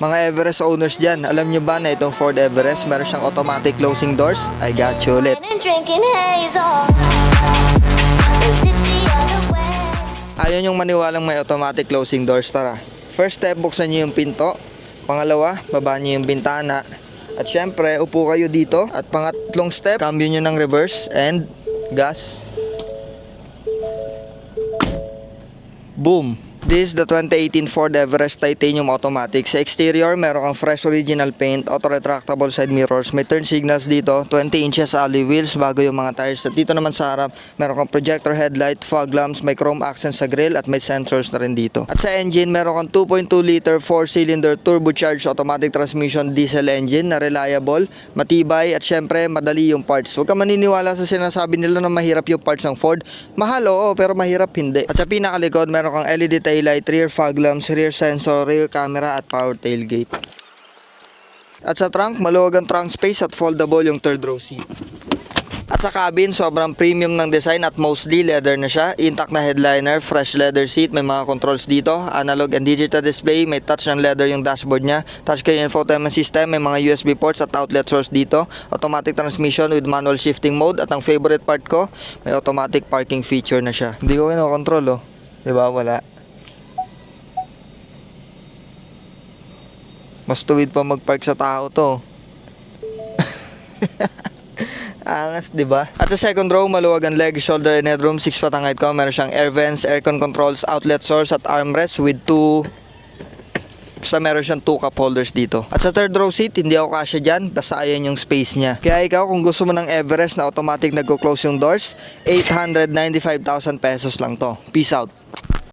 Mga Everest owners dyan, alam nyo ba na itong Ford Everest meron siyang automatic closing doors? I got you ulit. Ayaw nyong maniwalang may automatic closing doors, tara. First step, buksan nyo yung pinto. Pangalawa, baba nyo yung bintana. At syempre, upo kayo dito. At pangatlong step, cambio nyo ng reverse and gas. Boom! This is the 2018 Ford Everest Titanium Automatic. Sa exterior, meron kang fresh original paint, auto-retractable side mirrors, may turn signals dito, 20 inches alloy wheels, bago yung mga tires. At dito naman sa harap, meron kang projector headlight, fog lamps, may chrome accents sa grille at may sensors na rin dito. At sa engine, meron kang 2.2 liter 4-cylinder turbocharged automatic transmission diesel engine na reliable, matibay at syempre madali yung parts. Huwag ka maniniwala sa sinasabi nila na mahirap yung parts ng Ford. Mahal oo, pero mahirap hindi. At sa pinakalikod, meron kang LED taillight, rear fog lamps, rear sensor, rear camera at power tailgate. At sa trunk, maluwag ang trunk space at foldable yung third row seat. At sa cabin, sobrang premium ng design at mostly leather na siya. Intact na headliner, fresh leather seat, may mga controls dito, analog and digital display, may touch ng leather yung dashboard niya, touchscreen infotainment system, may mga USB ports at outlet source dito, automatic transmission with manual shifting mode, at ang favorite part ko, may automatic parking feature na siya. Hindi ko kinokontrol oh. Diba? Wala. Mas tuwid pa mag-park sa tao to. Angas, di ba? At sa second row, maluwag ang leg, shoulder, and headroom. 6 foot ang height ko. Meron siyang air vents, aircon controls, outlet source, at armrest with 2. Basta meron siyang 2 cup holders dito. At sa third row seat, hindi ako kasya dyan. Basta ayan yung space niya. Kaya ikaw, kung gusto mo ng Everest na automatic nagko-close yung doors, 895,000 pesos lang to. Peace out.